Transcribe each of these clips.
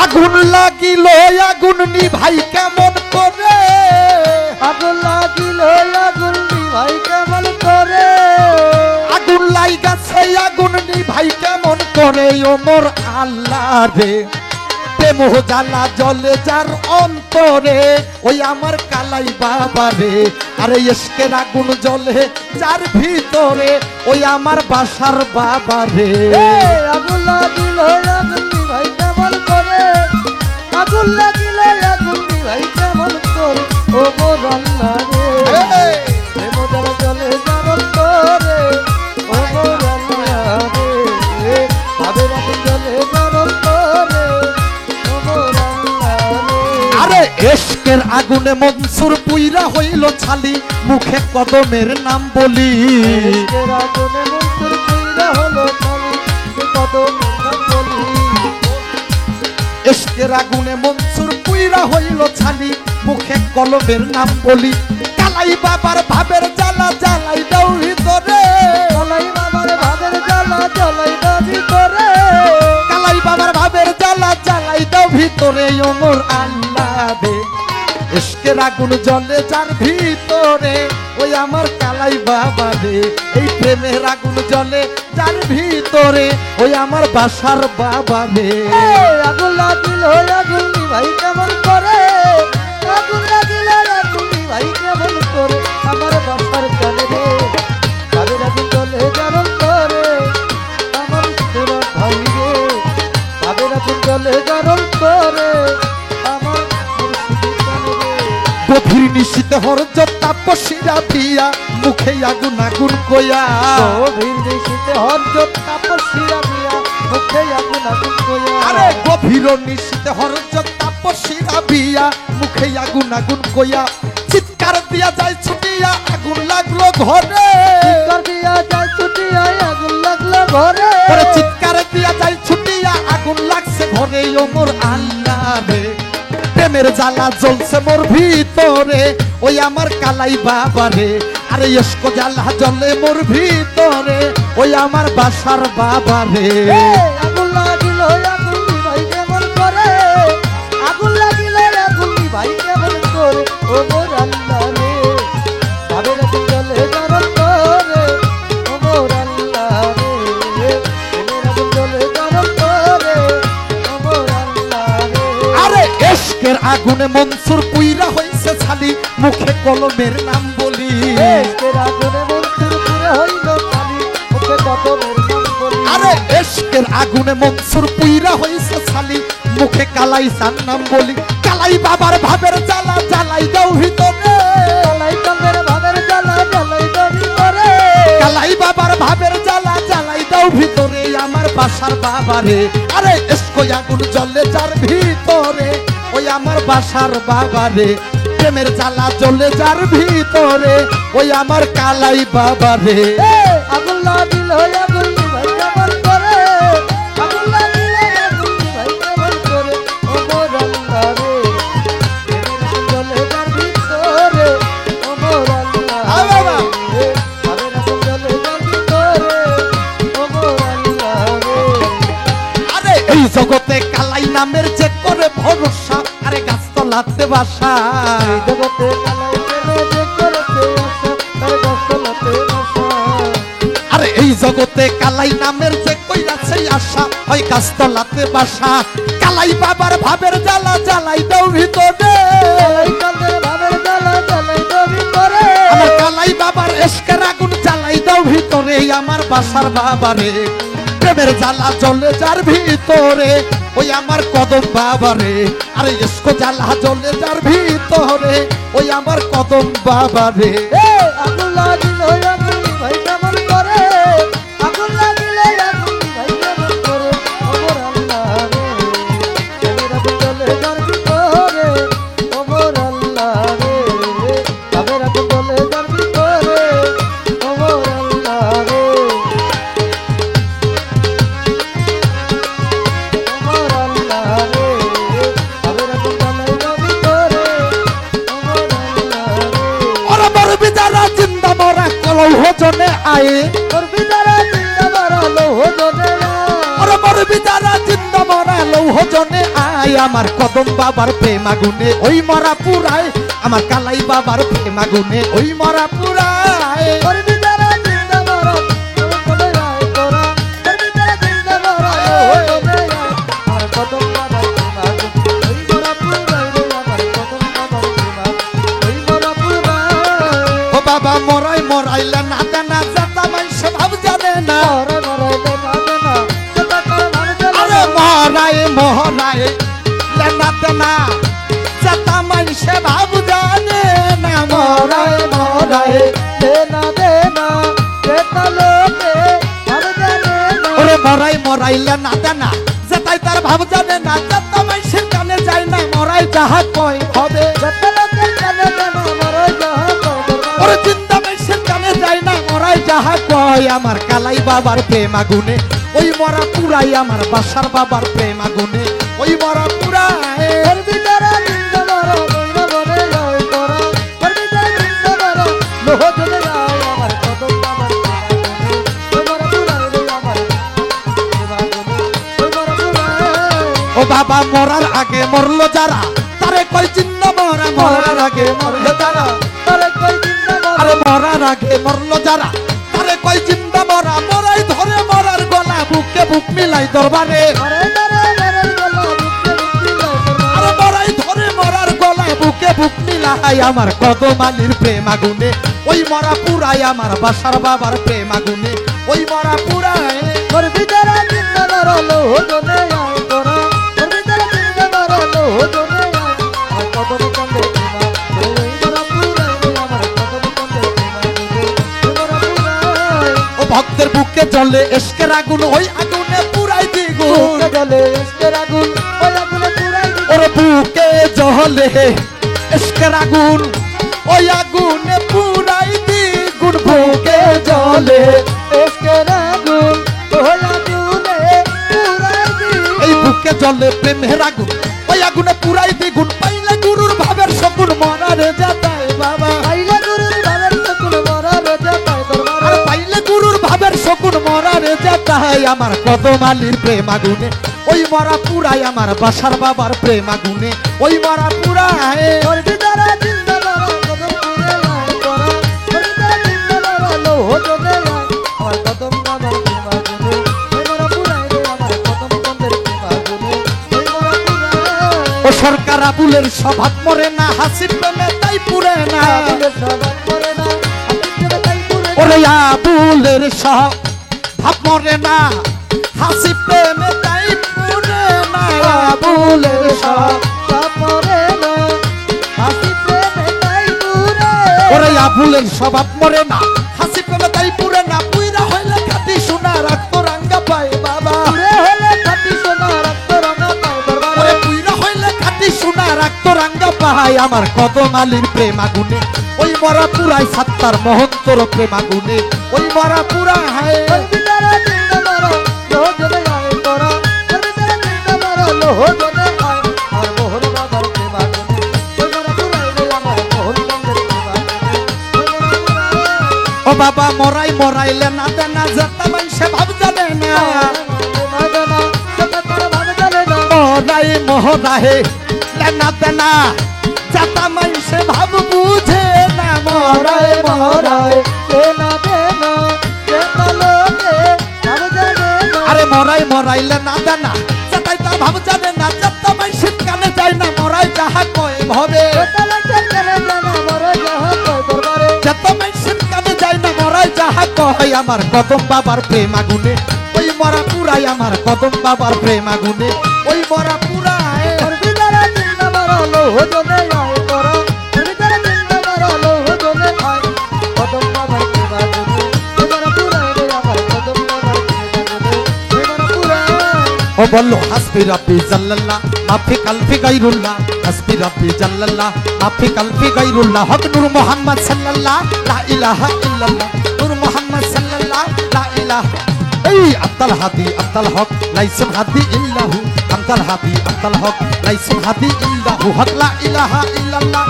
আগুন লাগিল আগুন নিভাই কেমন করে, আগুন লাগিল আগুন নিভাই কেমন করে, আগুন লাইগাছে আগুন নিভাই কেমন করে ও মোর আল্লাহ রে। প্রেম জ্বালা জলে যার অন্তরে ওই আমার কালাই বাবা রে। আরে ইশকের আগুন জ্বলে যার ভিতরে ওই আমার বাসার বাবা রে। আগুন লাগিল আগুন নিভাই কেমন করে, আগুন লাগিল আগুন নিভাই কেমন করে ও মোর আল্লাহ রে। প্রেম জ্বালা জলে যার অন্তরে ও মোর আল্লাহ রে। ভাবের আগুন জ্বলে যার অন্তরে ও মোর আল্লাহ রে। আরে ইশকের আগুনে মনসুর পুইরা হইল ছালি, মুখে কদমের নাম বলি। ইশকের আগুনে মনসুর পুইরা হলো ছালি, কদমের নাম বলি। ইশকের আগুনে মনসুর পুইরা হইল ছালি, মুখে কলমের নাম বলি। কালাই বাবার ভাবের জ্বালা জ্বালাই দাও ভিতরে, জ্বালাই বাবার ভাবের জ্বালা জ্বালাই দাও ভিতরে, কালাই বাবার ভাবের জ্বালা জ্বালাই দাও ভিতরে ও মোর আল্লাহ রে। ইশকের আগুন জ্বলে যার ভিতরে ওই আমার কালাই বাবা রে। এই প্রেমের আগুন জ্বলে যার ভিতরে ওই আমার বাসার বাবা রে। আগুন লাগিল আগুন নিভাই কেমন করে, আগুন লাগিল আগুন নিভাই কেমন করে আমার বাসার কানে রে। ভাবের আগুন জ্বলে যার অন্তরে আমার তোরা ভাই রে। ভাবের আগুন জ্বলে যার অন্তরে আমার মুর্শিদের কানে রে। গভীর নিশীতে হরজ তাপসীরা দিয়া, মুখে আগুন আগুন কয়া। গভীর নিশীতে হরজ তাপসীরা দিয়া, মুখে আগুন আগুন কয়া। আরে গভীর নিশীতে হরজ তাপসীরা দিয়া, মুখে আগুন আগুন কয়া। চিৎকার দিয়া যায় ছুটিয়া আগুন লাগলো ঘরে, চিৎকার দিয়া যায় ছুটিয়া আগুন লাগলো ঘরে। ওরে চিৎকার দিয়া যায় ছুটিয়া আগুন লাগছে ঘরে ও মোর আল্লাহ রে। প্রেমের জ্বালা জ্বলছে মোর ভিতরে ওই আমার কালাই বাবা রে। আরে ইশক জ্বালা জ্বলে মোর ভিতরে ওই আমার বাসার বাবা রে। আগুন লাগিল আগুন নিভাই কেমন করে, আগুন লাগিল আগুন নিভাই কেমন করে ও মোর আল্লাহ রে। ভাবের আগুন জ্বলে যার অন্তরে ও মোর আল্লাহ রে। প্রেমের আগুন জ্বলে যার অন্তরে ও মোর আল্লাহ রে। আরে ইশকের আগুনে মনসুর পুইরা হইছে ছালি, মুখে কলমের নাম বলি। ইশকের আগুনে মনসুর পুরে হইল ছালি, মুখে কদমের নাম বলি। আরে ইশকের আগুনে মনসুর পুইরা হইছে ছালি, মুখে কালাই সান নাম বলি। কালাই বাবার ভাবের জ্বালা জ্বালাই দাও ভিতরে, জ্বালাই কামের ভাবের জ্বালা জ্বালাই দাও ভিতরে, কালাই বাবার ভাবের জ্বালা জ্বালাই দাও ভিতরে আমার বাসার বাবা রে। আরে ইশক আগুন জ্বলে যার ভিতরে ওই আমার বাসার বাবা রে। প্রেমের জ্বালা জ্বলে যার ভিতরে ওই আমার কালাই বাবা রে। আগুন লাগিল আগুন নিভাই কেমন করে, আগুন লাগিল আগুন নিভাই কেমন করে ও মোর আল্লাহ রে। প্রেমের আগুন জ্বলে যার ভিতরে ও মোর আল্লাহ রে। ভাবের আগুন জ্বলে যার ভিতরে ও মোর আল্লাহ রে। আরে এই জগতে কালাই নামের যে করে ভরসা, আরে গাছতলাতে বাসা। এই জগতে কালাই প্রেমে যে করেছে আশা, তার গাছতলাতে বাসা। আরে এই জগতে কালাই নামের যে কইরাছে আশা, ওই গাছতলাতে বাসা। কালাই বাবার ভাবের জ্বালা জ্বালাই দাও ভিতরে, জ্বালাই কামের ভাবের জ্বালা জ্বালাই দাও ভিতরে, আমার কালাই বাবার ইশকের আগুন জ্বালাই দাও ভিতরে আমার বাসার বাবারে। প্রেমের জ্বালা জ্বলে যার ভিতরে ওই আমার কদম বাবারে। আরে ইশক জ্বালা জ্বলে যার ভিতরে ওই আমার কদম বাবারে। আগুন লাগিল আগুন নিভাই কেমন করে, আগুন লাগিল আগুন নিভাই কেমন করে ও মোর আল্লাহ রে। প্রেমের আগুন জ্বলে যার ভিতরে ও মোর আল্লাহ রে। ভাবের আগুন জ্বলে যার ভিতরে ও মোর আল্লাহ রে। ও মোর আল্লাহ রে। ভাবের আগুন জ্বলে যার ভিতরে ও মোর আল্লাহ রে। ওরা বড় বিদারা জিন্দা মরা কলৌ হজনে আয়ে, ওর বিদারা জিন্দা মারালো হজনে ওরা বড় বিদারা জিন্দা মরা লৌহ জনে আয় আমার কদম বাবার প্রেম আগুনে ওই মরা পুরায় আমার কালাই বাবার প্রেম আগুনে ওই মরা পুরায় করবি যারা জিন্দা মরা লোহজনে আয় তোরা করবি যারা জিন্দা মরা লোহজনে আয় আমার কদম বাবার প্রেম আগুন ওই মরা পুরাই রে আমার কদম বাবার প্রেম আগুন ওই মরা পুরাই ও বাবা মরাই মরাইলে না দেনা জাতা মাইসে ভাব জানে না আরে মরাই মরাই লেনা দেনা জাতা মাইসে ভাব জানে না মরাই মরাই ওরে মরাই মরাইলে না দেনা জাতাই তার ভাব জানে না জাতা মাইসের কানে যায় না মরাই যাহা কয় হবে ওরে জিন্দা মাইসের কানে যায় না মরাই যাহা কয় আমার কালাই বাবার প্রেম আগুনে ওই মরা পুরাই আমার বাসার বাবার প্রেম আগুনে ওই মরা পুরাই ও বাবা মরার আগে মরলো যারা তারে কই জিন্দা মরা মরার আগে মরলো যারা আরে মরার আগে মরলো যারা তারে কই জিন্দা মরা মরাই ধরে মরার গলা বুকে বুক মিলাই দরবারে আরে মরাই ধরে মরার গলা বুকে বুক মিলাই আমার কদমালির প্রেম আগুনে ওই মরা পুরাই আমার বাসার বাবার প্রেম আগুনে ওই মরা পুরাই ও ভক্তের বুকে জ্বলে এসকের আগুন ওই আগুনে পুরাই দ্বিগুণ ওরে বুকে জ্বলে এসকের আগুন ওই আগুনে পুরাই দ্বিগুণ বুকে জ্বলে এই বুকে জ্বলে প্রেমের আগুন ওই আগুনে পুরাই দ্বিগুণ পাইলে গুরুর ভাবের শকুন মরারে যাতায় বাবা আর পাইলে গুরুর ভাবের শকুন মরারে যাতায় আমার কদমালির প্রেম আগুনে ওই মরা পুরাই আমার বাসার বাবার প্রেম আগুনে ওই মরা পুরাই ও সরকার আবুলের স্বভাব মরে না হাসির প্রেমে তাই পুরে না ওরে আবুলের স্বভাব মরে না হাসি প্রেমে তাই পুরে না আবুলের ওরে আবুলের স্বভাব মরে না হাসি প্রেমে তাই পুরে না পুইরা হইলে খাটি সোনা রাখতো রাঙ্গা পায় বাবা ওরে পুইরা হইলে খাটি সোনা রাখতো রাঙ্গা পায় আমার কদমালির প্রেম আগুনে ওই মরা পুরাই সাত্তার মহন্তর প্রেম আগুনে ওই মরা পুরাই ও বাবা মরাই মরাইলে না দেনা যাতা মাইসে ভাব জানে না মরাই মহরাহে লেনা দেনা যাতা মাইসে ভাব বুঝে না মরাই মহরাই আরে মরাই মরাইলে না দেনা যাতাই তা ভাব জানে না যাতা মাইসের কানে যায় না মরাই যাহা কয় ভবে যত মাইসের কানে যায় না মরাই যাহা কয় আমার কদম বাবার প্রেম আগুনে ওই মরা পুরাই আমার কদম বাবার প্রেম আগুনে ওই মরা পুরাই ও বললো হাসবি রাব্বি জাল্লাল্লাহ মাফি কালফি গায়রুল্লাহ হাসবি রাব্বি জাল্লাল্লাহ মাফি কালফি গায়রুল্লাহ হক নূর মুহাম্মদ সাল্লাল্লাহ লা ইলাহা ইল্লাল্লাহ নূর মুহাম্মদ সাল্লাল্লাহ লা ইলাহা এই আব্দুল হাদি আব্দুল হক লাইসুল হাদি ইল্লাহু আনতা আব্দুল হাদি আব্দুল হক লাইসুল হাদি ইল্লাহু হক লা ইলাহা ইল্লাল্লাহ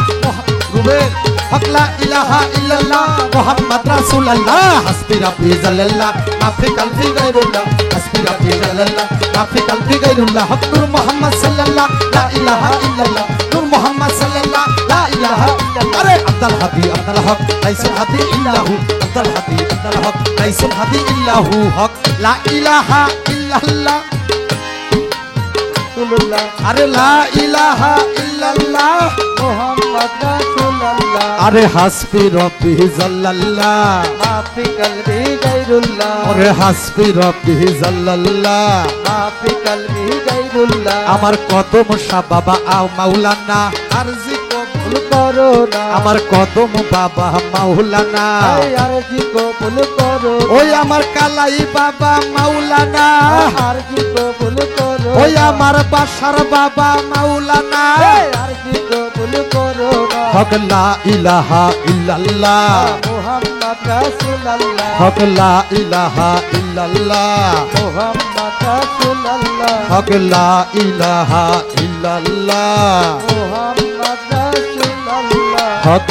রুবেল হক লা ইলাহা ইল্লাল্লাহ মুহাম্মদ রাসূলুল্লাহ হাসবি রাব্বি জাল্লাল্লাহ মাফি কালবি গায়রুল্লাহ হাসবি রাব্বি জাল্লাল্লাহ মাফি কালবি গায়রুল্লাহ হক নূর মুহাম্মদ সাল্লাল্লাহ লা ইলাহা ইল্লাল্লাহ নূর মুহাম্মদ সাল্লাল্লাহ লা ইলাহা ইল্লাল্লাহ আরে আব্দুল হাদি আব্দুল হক লাইসুল হাদি ইল্লাহু আব্দুল হাদি আব্দুল হক লাইসুল হাদি ইল্লাহু হক লা ইলাহা ইল্লাল্লাহ রাসূলুল্লাহ আরে লা ইলাহা ইল্লাল্লাহ মুহাম্মদ রাসূলুল্লাহ আরে হাসবি রাব্বি জাল্লাল্লাহ মাফি কলবি গায়রুল্লাহ আরে হাসবি রাব্বি জাল্লাল্লাহ মাফি কলবি গায়রুল্লাহ আমার কদম শাহ বাবা আও মাওলানা আরজি কবুল করো না আমার কদম বাবা মাওলানা আরজি কবুল করো ওই আমার কালাই বাবা মাওলানা আরজি কবুল করো ওই আমার বাসার বাবা মাওলানা আরজি কবুল করো না হক লা ইলাহা ইল্লাল্লাহ মুহাম্মদ রাসূলুল্লাহ হক লা ইলাহা ইল্লাল্লাহ মুহাম্মদ রাসূলুল্লাহ হক লা ইলাহা ইল্লাল্লাহ মুহাম্মদ রাসূলুল্লাহ হক